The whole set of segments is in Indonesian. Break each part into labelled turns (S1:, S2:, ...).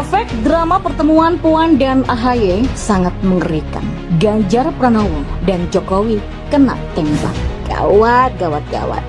S1: Efek drama pertemuan Puan dan AHY sangat mengerikan. Ganjar Pranowo dan Jokowi kena tembak. Gawat, gawat, gawat.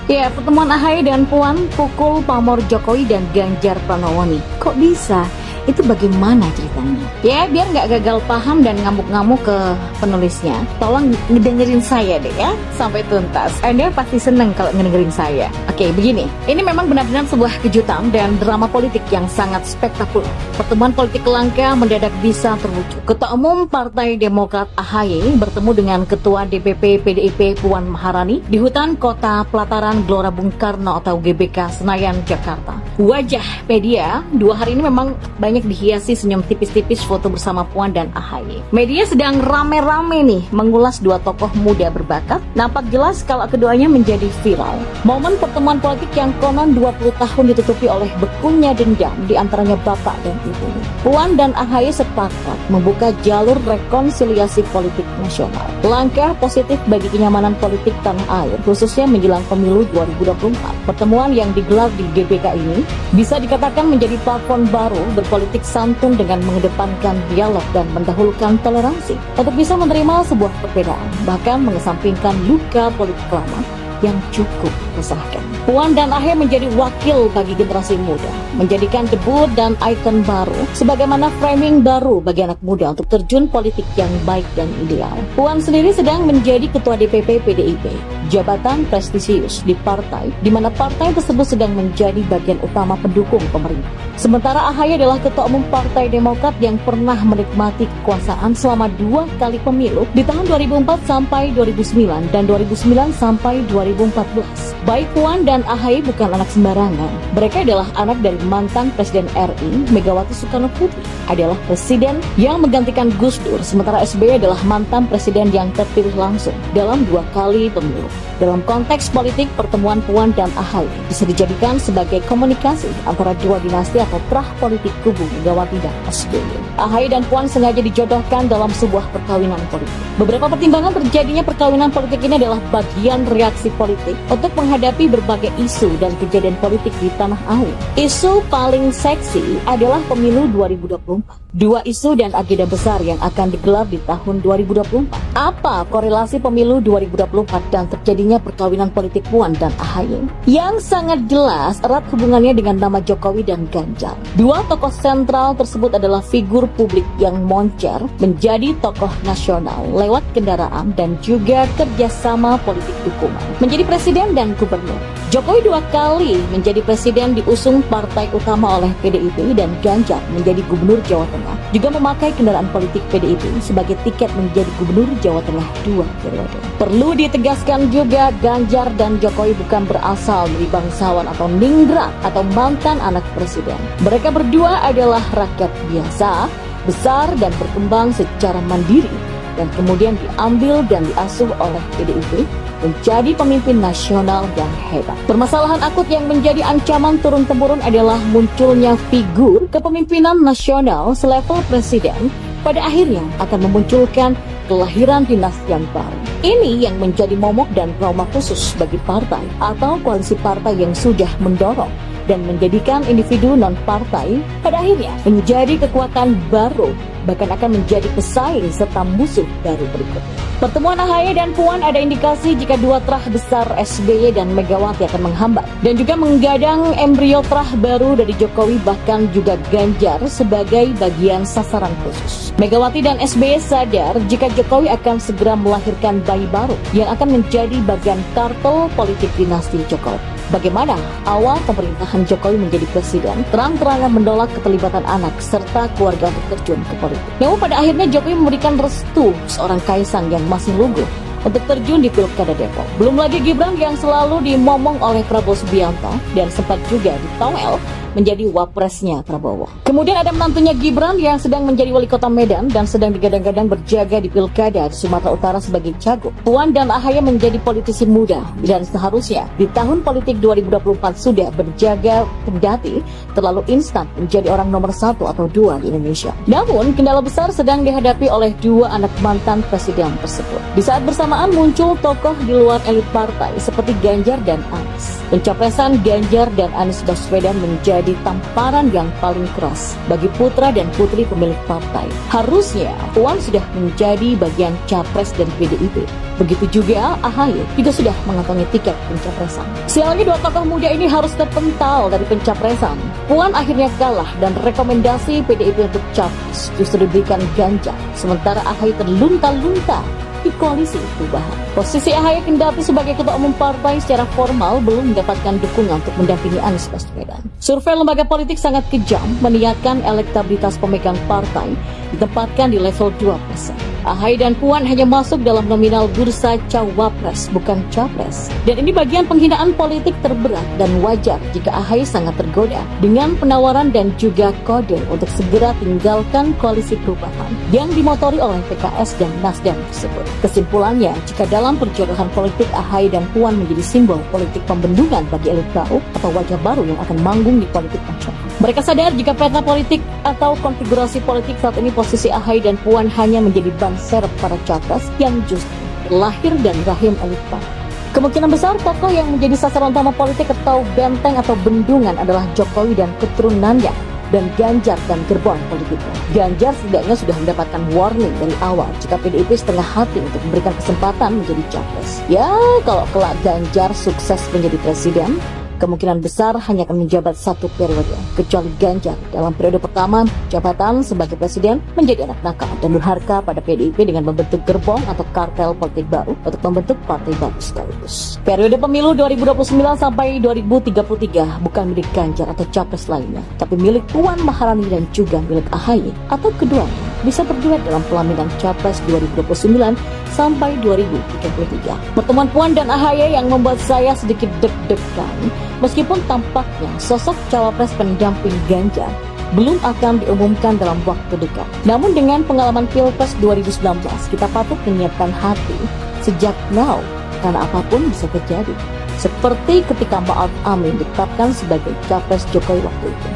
S1: Ya, pertemuan AHY dan Puan pukul pamor Jokowi dan Ganjar Pranowo nih. Kok bisa? Itu bagaimana ceritanya? Ya, biar nggak gagal paham dan ngamuk-ngamuk ke penulisnya, tolong ngedengerin saya deh ya, sampai tuntas. Anda pasti seneng kalau ngedengerin saya. Oke, begini. Ini memang benar-benar sebuah kejutan dan drama politik yang sangat spektakuler. Pertemuan politik langka mendadak bisa terwujud. Ketua Umum Partai Demokrat AHY bertemu dengan Ketua DPP PDIP Puan Maharani di hutan Kota Pelataran Gelora Bung Karno atau GBK Senayan, Jakarta. Wajah media 2 hari ini memang banyak dihiasi senyum tipis-tipis foto bersama Puan dan AHY. Media sedang rame-rame nih mengulas 2 tokoh muda berbakat. Nampak jelas kalau keduanya menjadi viral. Momen pertemuan politik yang konon 20 tahun ditutupi oleh bekunya dendam di antaranya bapak dan ibu. Puan dan AHY sepakat membuka jalur rekonsiliasi politik nasional. Langkah positif bagi kenyamanan politik tanah air, khususnya menjelang pemilu 2024. Pertemuan yang digelar di GBK ini bisa dikatakan menjadi platform baru berpolitik santun dengan mengedepankan dialog dan mendahulukan toleransi untuk bisa menerima sebuah perbedaan, bahkan mengesampingkan luka politik lama yang cukup resahkan. Puan dan AHY menjadi wakil bagi generasi muda, menjadikan debut dan ikon baru sebagaimana framing baru bagi anak muda untuk terjun politik yang baik dan ideal. Puan sendiri sedang menjadi Ketua DPP PDIP, jabatan prestisius di partai di mana partai tersebut sedang menjadi bagian utama pendukung pemerintah. Sementara AHY adalah Ketua Umum Partai Demokrat yang pernah menikmati kekuasaan selama 2 kali pemilu di tahun 2004 sampai 2009 dan 2009 sampai 2014. Baik Puan dan AHY bukan anak sembarangan. Mereka adalah anak dari mantan Presiden RI Megawati Soekarno Putri, adalah presiden yang menggantikan Gus Dur, sementara SBY adalah mantan presiden yang terpilih langsung dalam 2 kali pemilu. Dalam konteks politik, pertemuan Puan dan AHY bisa dijadikan sebagai komunikasi antara 2 dinasti atau terah politik kubu Megawati dan SBY. AHY dan Puan sengaja dijodohkan dalam sebuah perkawinan politik. Beberapa pertimbangan terjadinya perkawinan politik ini adalah bagian reaksi politik untuk menghadapi berbagai isu dan kejadian politik di tanah air. Isu paling seksi adalah pemilu 2024. 2 isu dan agenda besar yang akan digelar di tahun 2024. Apa korelasi pemilu 2024 dan terjadinya perkawinan politik Puan dan AHY? Yang sangat jelas erat hubungannya dengan nama Jokowi dan Ganjar. 2 tokoh sentral tersebut adalah figur publik yang moncer menjadi tokoh nasional lewat kendaraan dan juga kerjasama politik dukungan. Menjadi presiden dan gubernur. Jokowi 2 kali menjadi presiden diusung partai utama oleh PDIP dan Ganjar menjadi gubernur Jawa Tengah. Juga memakai kendaraan politik PDIP sebagai tiket menjadi gubernur Jawa Tengah 2 periode. Perlu ditegaskan juga Ganjar dan Jokowi bukan berasal dari bangsawan atau ningrat atau mantan anak presiden. Mereka berdua adalah rakyat biasa, besar dan berkembang secara mandiri dan kemudian diambil dan diasuh oleh PDIP menjadi pemimpin nasional yang hebat. Permasalahan akut yang menjadi ancaman turun-temurun adalah munculnya figur kepemimpinan nasional selevel presiden pada akhirnya akan memunculkan kelahiran dinasti yang baru. Ini yang menjadi momok dan trauma khusus bagi partai atau koalisi partai yang sudah mendorong dan menjadikan individu non-partai pada akhirnya menjadi kekuatan baru, bahkan akan menjadi pesaing serta musuh baru berikutnya. Pertemuan AHY dan Puan ada indikasi jika 2 terah besar SBY dan Megawati akan menghambat dan juga menggadang embrio terah baru dari Jokowi bahkan juga Ganjar sebagai bagian sasaran khusus. Megawati dan SBY sadar jika Jokowi akan segera melahirkan bayi baru yang akan menjadi bagian kartel politik dinasti Jokowi. Bagaimana awal pemerintahan Jokowi menjadi presiden terang-terangan menolak keterlibatan anak serta keluarga untuk terjun ke politik. Namun pada akhirnya Jokowi memberikan restu seorang Kaisang yang masih lugu untuk terjun di Pilkada Depok. Belum lagi Gibran yang selalu dimomong oleh Prabowo Subianto dan sempat juga ditowel menjadi wapresnya Prabowo. Kemudian ada menantunya Gibran yang sedang menjadi wali kota Medan dan sedang digadang-gadang berjaga di pilkada di Sumatera Utara sebagai cagup. Puan dan Ahaye menjadi politisi muda dan seharusnya di tahun politik 2024 sudah berjaga, kendati terlalu instan menjadi orang nomor 1 atau 2 di Indonesia. Namun kendala besar sedang dihadapi oleh dua anak mantan presiden tersebut. Di saat bersamaan muncul tokoh di luar elit partai seperti Ganjar dan Anies. Pencapresan Ganjar dan Anies Baswedan menjadi tamparan yang paling keras bagi putra dan putri pemilik partai. Harusnya Puan sudah menjadi bagian capres dari PDIP. Begitu juga Ahaye juga sudah mengantongi tiket pencapresan. Siang lagi dua tokoh muda ini harus terpental dari pencapresan. Puan akhirnya kalah dan rekomendasi PDIP untuk capres justru diberikan Ganjar, sementara Ahaye terlunta-lunta di koalisi perubahan. Posisi Ahaye kendati sebagai ketua umum partai secara formal belum mendapatkan dukungan untuk mendampingi Anies Baswedan. Survei lembaga politik sangat kejam meniatkan elektabilitas pemegang partai ditempatkan di level 2%. Ahaye dan Puan hanya masuk dalam nominal bursa cawapres, bukan capres. Dan ini bagian penghinaan politik terberat dan wajar jika Ahaye sangat tergoda dengan penawaran dan juga kode untuk segera tinggalkan koalisi perubahan yang dimotori oleh PKS dan Nasdem tersebut. Kesimpulannya, jika dalam perjodohan politik Ahaye dan Puan menjadi simbol politik pembendungan bagi elit baru atau wajah baru yang akan manggung di politik nasional. Mereka sadar jika peta politik atau konfigurasi politik saat ini posisi Ahaye dan Puan hanya menjadi ban serep para capres yang justru lahir dari rahim elit partai. Kemungkinan besar tokoh yang menjadi sasaran utama politik atau benteng atau bendungan adalah Jokowi dan keturunannya, dan Ganjar dan gerbong politiknya. Ganjar setidaknya sudah mendapatkan warning dari awal jika PDIP setengah hati untuk memberikan kesempatan menjadi capres. Ya, kalau kelak Ganjar sukses menjadi presiden, kemungkinan besar hanya akan menjabat 1 periode, kecuali Ganjar dalam periode pertama jabatan sebagai presiden menjadi anak nakal dan durhaka pada PDIP dengan membentuk gerbong atau kartel politik baru untuk membentuk partai baru sekaligus. Periode pemilu 2029 sampai 2033 bukan milik Ganjar atau capres lainnya, tapi milik Puan Maharani dan juga milik Ahaye atau keduanya bisa berduet dalam pelaminan capres 2029 sampai 2033. Pertemuan Puan dan Ahaye yang membuat saya sedikit deg-degan, meskipun tampaknya sosok cawapres pendamping Ganjar belum akan diumumkan dalam waktu dekat. Namun dengan pengalaman Pilpres 2019, kita patut menyiapkan hati sejak now, karena apapun bisa terjadi. Seperti ketika Ma'ruf Amin ditetapkan sebagai capres Jokowi waktu itu.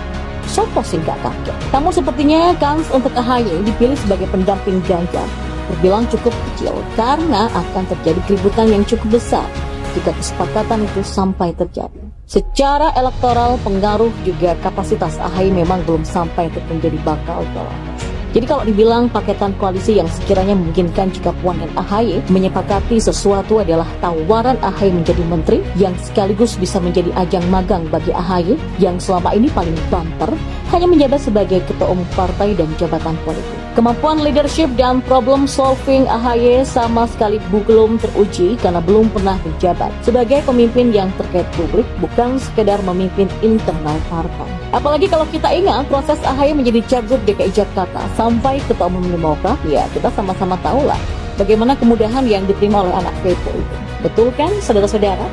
S1: Siapa sih nggak kaget? Namun sepertinya kans untuk Ahaye dipilih sebagai pendamping Ganjar terbilang cukup kecil karena akan terjadi keributan yang cukup besar jika kesepakatan itu sampai terjadi. Secara elektoral, pengaruh juga kapasitas Ahaye memang belum sampai untuk menjadi bakal cawapres. Jadi kalau dibilang paketan koalisi yang sekiranya memungkinkan jika Puan dan Ahaye menyepakati sesuatu adalah tawaran Ahaye menjadi menteri yang sekaligus bisa menjadi ajang magang bagi Ahaye yang selama ini paling banter hanya menjabat sebagai ketua umum partai dan jabatan politik. Kemampuan leadership dan problem solving Ahaye sama sekali belum teruji karena belum pernah menjabat sebagai pemimpin yang terkait publik, bukan sekedar memimpin internal partai. Apalagi kalau kita ingat proses Ahaye menjadi cagup DKI Jakarta sampai ketua umum Demokrat, ya kita sama-sama tahulah bagaimana kemudahan yang diterima oleh anak Kepo itu. Betul kan, saudara-saudara?